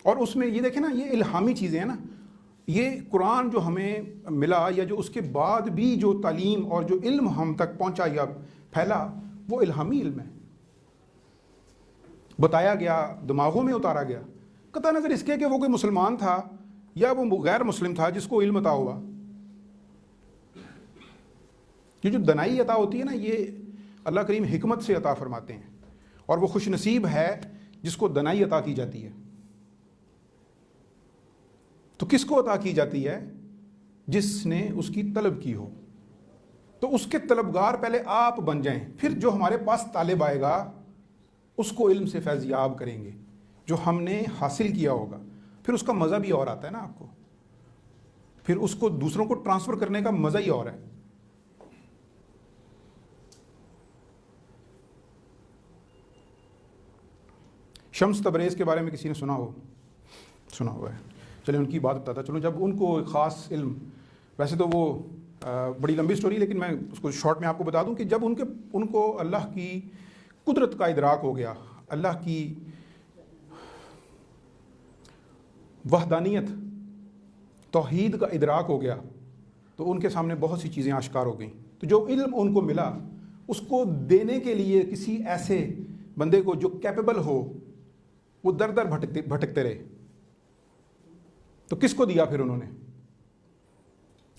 اور اس میں یہ دیکھیں نا، یہ الہامی چیزیں ہیں نا، یہ قرآن جو ہمیں ملا یا جو اس کے بعد بھی جو تعلیم اور جو علم ہم تک پہنچا یا پھیلا، وہ الہامی علم ہے، بتایا گیا، دماغوں میں اتارا گیا، قطع نظر اس کے کہ وہ کوئی مسلمان تھا یا وہ غیر مسلم تھا جس کو علم عطا ہوا۔ یہ جو دنائی عطا ہوتی ہے نا، یہ اللہ کریم حکمت سے عطا فرماتے ہیں، اور وہ خوش نصیب ہے جس کو دنائی عطا کی جاتی ہے۔ تو کس کو عطا کی جاتی ہے؟ جس نے اس کی طلب کی ہو۔ تو اس کے طلبگار پہلے آپ بن جائیں، پھر جو ہمارے پاس طالب آئے گا اس کو علم سے فیض یاب کریں گے، جو ہم نے حاصل کیا ہوگا، پھر اس کا مزہ بھی اور آتا ہے نا آپ کو، پھر اس کو دوسروں کو ٹرانسفر کرنے کا مزہ ہی اور ہے۔ شمس تبریز کے بارے میں کسی نے سنا ہوا ہے؟ چلیں ان کی بات بتاتا چلو۔ جب ان کو خاص علم، ویسے تو وہ بڑی لمبی سٹوری، لیکن میں اس کو شارٹ میں آپ کو بتا دوں کہ جب ان کو اللہ کی قدرت کا ادراک ہو گیا، اللہ کی وحدانیت، توحید کا ادراک ہو گیا، تو ان کے سامنے بہت سی چیزیں آشکار ہو گئیں۔ تو جو علم ان کو ملا، اس کو دینے کے لیے کسی ایسے بندے کو جو کیپیبل ہو، وہ در در بھٹکتے رہے۔ تو کس کو دیا پھر انہوں نے؟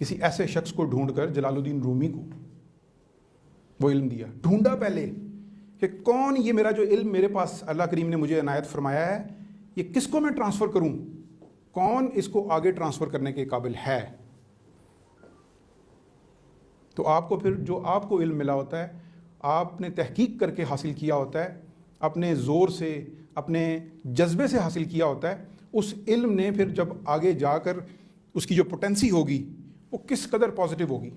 کسی ایسے شخص کو ڈھونڈ کر، جلال الدین رومی کو وہ علم دیا۔ ڈھونڈا پہلے کہ کون یہ میرا جو علم میرے پاس اللہ کریم نے مجھے عنایت فرمایا ہے، یہ کس کو میں ٹرانسفر کروں، کون اس کو آگے ٹرانسفر کرنے کے قابل ہے۔ تو آپ کو پھر جو آپ کو علم ملا ہوتا ہے، آپ نے تحقیق کر کے حاصل کیا ہوتا ہے، اپنے زور سے، اپنے جذبے سے حاصل کیا ہوتا ہے، اس علم نے پھر جب آگے جا کر اس کی جو پوٹینسی ہوگی وہ کس قدر پازیٹیو ہوگی۔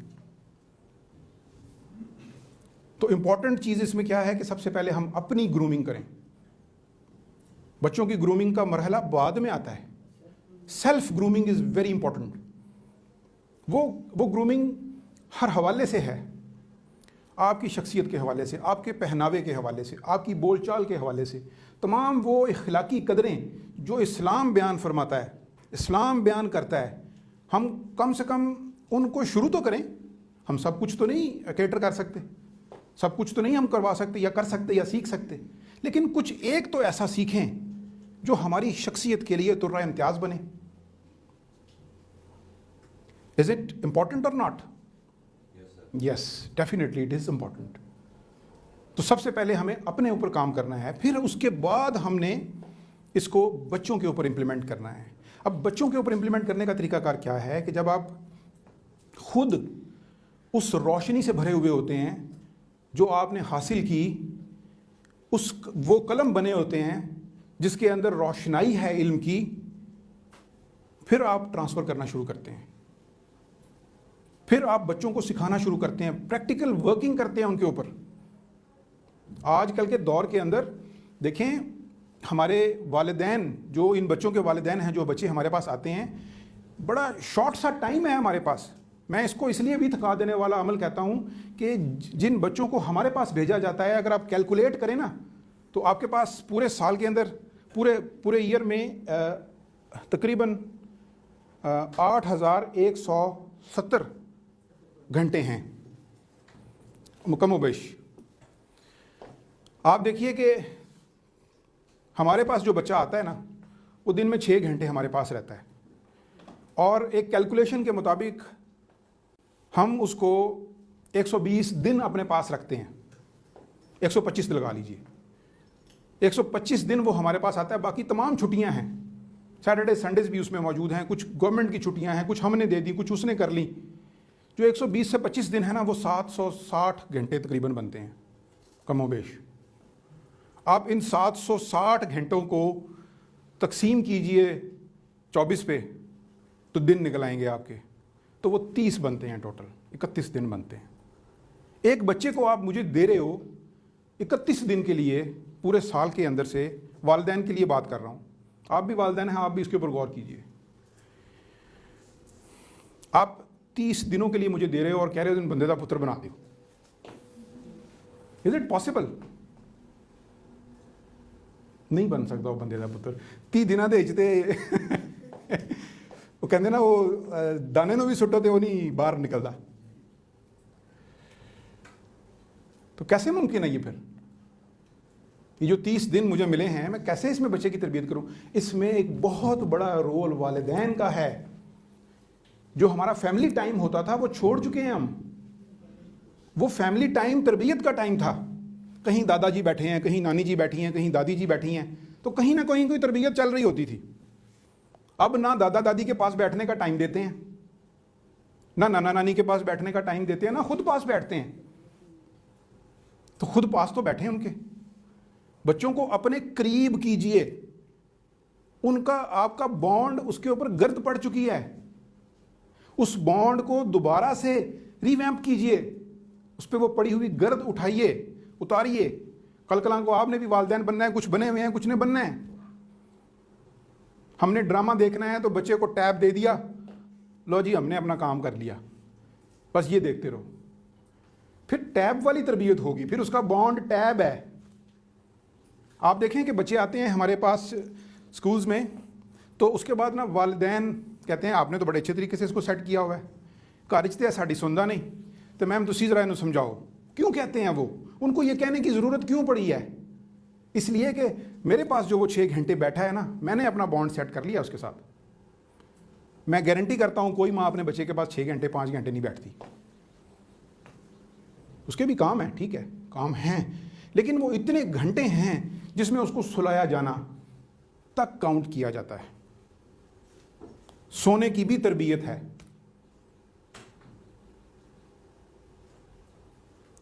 تو امپورٹنٹ چیز اس میں کیا ہے کہ سب سے پہلے ہم اپنی گرومنگ کریں۔ بچوں کی گرومنگ کا مرحلہ بعد میں آتا ہے۔ Self grooming is very important. وہ گرومنگ ہر حوالے سے ہے، آپ کی شخصیت کے حوالے سے، آپ کے پہناوے کے حوالے سے، آپ کی بول چال کے حوالے سے، تمام وہ اخلاقی قدریں جو اسلام بیان فرماتا ہے، اسلام بیان کرتا ہے، ہم کم سے کم ان کو شروع تو کریں۔ ہم سب کچھ تو نہیں کیٹر کر سکتے، سب کچھ تو نہیں ہم کروا سکتے یا کر سکتے یا سیکھ سکتے، لیکن کچھ ایک تو ایسا سیکھیں جو ہماری شخصیت کے لیے ترہ امتیاز بنے۔ از اٹ امپورٹنٹ اور not? Yes, definitely it is important. تو سب سے پہلے ہمیں اپنے اوپر کام کرنا ہے، پھر اس کے بعد ہم نے اس کو بچوں کے اوپر امپلیمنٹ کرنا ہے۔ اب بچوں کے اوپر امپلیمنٹ کرنے کا طریقہ کار کیا ہے کہ جب آپ خود اس روشنی سے بھرے ہوئے ہوتے ہیں جو آپ نے حاصل کی، وہ قلم بنے ہوتے ہیں جس کے اندر روشنائی ہے علم کی، پھر آپ ٹرانسفر کرنا شروع کرتے ہیں، پھر آپ بچوں کو سکھانا شروع کرتے ہیں، پریکٹیکل ورکنگ کرتے ہیں ان کے اوپر۔ آج کل کے دور کے اندر دیکھیں، ہمارے والدین جو ان بچوں کے والدین ہیں، جو بچے ہمارے پاس آتے ہیں، بڑا شارٹ سا ٹائم ہے ہمارے پاس۔ میں اس کو اس لیے بھی تھکا دینے والا عمل کہتا ہوں کہ جن بچوں کو ہمارے پاس بھیجا جاتا ہے، اگر آپ کیلکولیٹ کریں نا، تو آپ کے پاس پورے سال کے اندر، پورے ایئر میں تقریباً 8170 گھنٹے ہیں کم و بیش۔ آپ دیکھیے کہ ہمارے پاس جو بچہ آتا ہے نا، وہ دن میں 6 گھنٹے ہمارے پاس رہتا ہے، اور ایک کیلکولیشن کے مطابق ہم اس کو 120 دن اپنے پاس رکھتے ہیں، 125 لگا لیجئے، 125 دن وہ ہمارے پاس آتا ہے۔ باقی تمام چھٹیاں ہیں، سیٹرڈے سنڈیز بھی اس میں موجود ہیں، کچھ گورنمنٹ کی چھٹیاں ہیں، کچھ ہم نے دے دی، کچھ اس نے کر لی۔ جو 120 سے 25 دن ہے نا، وہ 760 گھنٹے تقریباً بنتے ہیں کم و بیش۔ آپ ان 760 گھنٹوں کو تقسیم کیجئے 24 پہ، تو دن نکل آئیں گے آپ کے، تو وہ 30 بنتے ہیں، ٹوٹل 31 دن بنتے ہیں۔ ایک بچے کو آپ مجھے دے رہے ہو 31 دن کے لیے، پورے سال کے اندر سے۔ والدین کے لیے بات کر رہا ہوں، آپ بھی والدین ہیں، آپ بھی اس کے اوپر غور کیجئے۔ آپ 30 دنوں کے لیے مجھے دے رہے ہو اور کہہ رہے ہو ان بندے دا پتر بنا دیو۔ Is it possible? نہیں بن سکتا وہ بندے دا پتر 30 ਦਿਨਾਂ ਦੇ ਵਿੱਚ ਤੇ ਉਹ ਕਹਿੰਦੇ ਨਾ ਉਹ ਦਾਣੇ ਨੂੰ ਵੀ ਸੁੱਟੋ ਤੇ ਉਹ ਨਹੀਂ ਬਾਹਰ ਨਿਕਲਦਾ। تو کیسے ممکن ہے یہ پھر یہ جو 30 دن مجھے ملے ہیں میں کیسے اس میں بچے کی تربیت کروں؟ اس میں ایک بہت بڑا رول والدین کا ہے. جو ہمارا فیملی ٹائم ہوتا تھا وہ چھوڑ چکے ہیں ہم. وہ فیملی ٹائم تربیت کا ٹائم تھا. کہیں دادا جی بیٹھے ہیں، کہیں نانی جی بیٹھی ہیں، کہیں دادی جی بیٹھی ہیں، تو کہیں نہ کہیں کوئی تربیت چل رہی ہوتی تھی. اب نہ دادا دادی کے پاس بیٹھنے کا ٹائم دیتے ہیں، نہ نانا نانی کے پاس بیٹھنے کا ٹائم دیتے ہیں، نہ خود پاس بیٹھتے ہیں. تو خود پاس تو بیٹھے ان کے بچوں کو اپنے قریب کیجئے. ان کا آپ کا بانڈ اس کے اوپر گرد پڑ چکی ہے. اس بانڈ کو دوبارہ سے ریویمپ کیجئے. اس پہ وہ پڑی ہوئی گرد اٹھائیے، اتاریے. کل کلاں کو آپ نے بھی والدین بننا ہے، کچھ بنے ہوئے ہیں، کچھ نے بننا ہے. ہم نے ڈرامہ دیکھنا ہے تو بچے کو ٹیب دے دیا، لو جی ہم نے اپنا کام کر لیا، بس یہ دیکھتے رہو. پھر ٹیب والی تربیت ہوگی، پھر اس کا بانڈ ٹیب ہے. آپ دیکھیں کہ بچے آتے ہیں ہمارے پاس سکولز میں، تو اس کے بعد نا والدین کہتے ہیں آپ نے تو بڑے اچھے طریقے سے اس کو سیٹ کیا ہوا ہے، گھر تے ساڈی سندا نہیں، تو میم تسی ذرا انہوں سمجھاؤ. کیوں کہتے ہیں وہ؟ ان کو یہ کہنے کی ضرورت کیوں پڑی ہے؟ اس لیے کہ میرے پاس جو وہ 6 گھنٹے بیٹھا ہے نا، میں نے اپنا بانڈ سیٹ کر لیا اس کے ساتھ. میں گارنٹی کرتا ہوں کوئی ماں اپنے بچے کے پاس 6 گھنٹے 5 گھنٹے نہیں بیٹھتی. اس کے بھی کام ہیں، ٹھیک ہے کام ہیں، لیکن وہ اتنے گھنٹے ہیں جس میں اس کو سلایا جانا تک کاؤنٹ کیا جاتا ہے. سونے کی بھی تربیت ہے.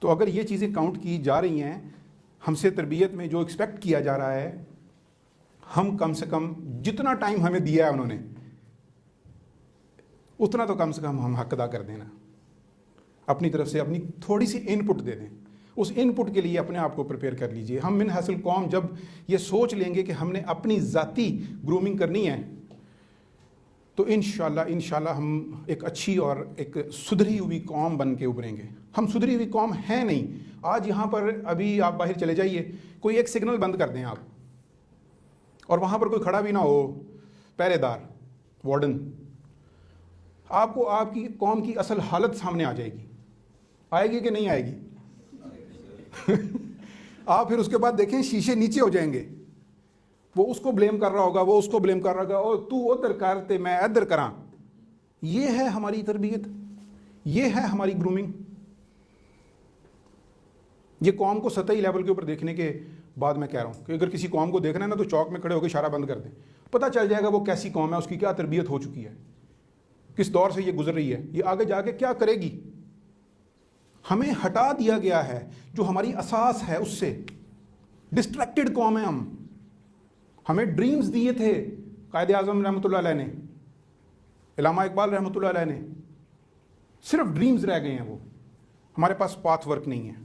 تو اگر یہ چیزیں کاؤنٹ کی جا رہی ہیں ہم سے تربیت میں، جو ایکسپیکٹ کیا جا رہا ہے، ہم کم سے کم جتنا ٹائم ہمیں دیا ہے انہوں نے اتنا تو کم سے کم ہم حق ادا کر دینا. اپنی طرف سے اپنی تھوڑی سی ان پٹ دے دیں. اس ان پٹ کے لیے اپنے آپ کو پریپیئر کر لیجئے. ہم من حاصل قوم جب یہ سوچ لیں گے کہ ہم نے اپنی ذاتی گرومنگ کرنی ہے، تو انشاءاللہ ہم ایک اچھی اور ایک سدھری ہوئی قوم بن کے ابھریں گے. ہم سدھری ہوئی قوم ہیں نہیں. آج یہاں پر ابھی آپ باہر چلے جائیے، کوئی ایک سگنل بند کر دیں آپ، اور وہاں پر کوئی کھڑا بھی نہ ہو پہرے دار، وارڈن، آپ کو آپ کی قوم کی اصل حالت سامنے آ جائے گی. آئے گی کہ نہیں آئے گی؟ آپ پھر اس کے بعد دیکھیں شیشے نیچے ہو جائیں گے. وہ اس کو بلیم کر رہا ہوگا، وہ اس کو بلیم کر رہا ہوگا، او تو ادھر کرتے میں ادھر کراں. یہ ہے ہماری تربیت، یہ ہے ہماری گرومنگ. یہ قوم کو سطحی لیول کے اوپر دیکھنے کے بعد میں کہہ رہا ہوں کہ اگر کسی قوم کو دیکھنا ہے نا تو چوک میں کھڑے ہو کے اشارہ بند کر دیں، پتہ چل جائے گا وہ کیسی قوم ہے، اس کی کیا تربیت ہو چکی ہے، کس دور سے یہ گزر رہی ہے، یہ آگے جا کے کیا کرے گی. ہمیں ہٹا دیا گیا ہے جو ہماری اساس ہے اس سے. ڈسٹریکٹڈ قوم ہے ہم. ہمیں ڈریمز دیے تھے قائد اعظم رحمۃ اللہ علیہ نے، علامہ اقبال رحمۃ اللہ علیہ نے، صرف ڈریمز رہ گئے ہیں. وہ ہمارے پاس پاتھ ورک نہیں ہے.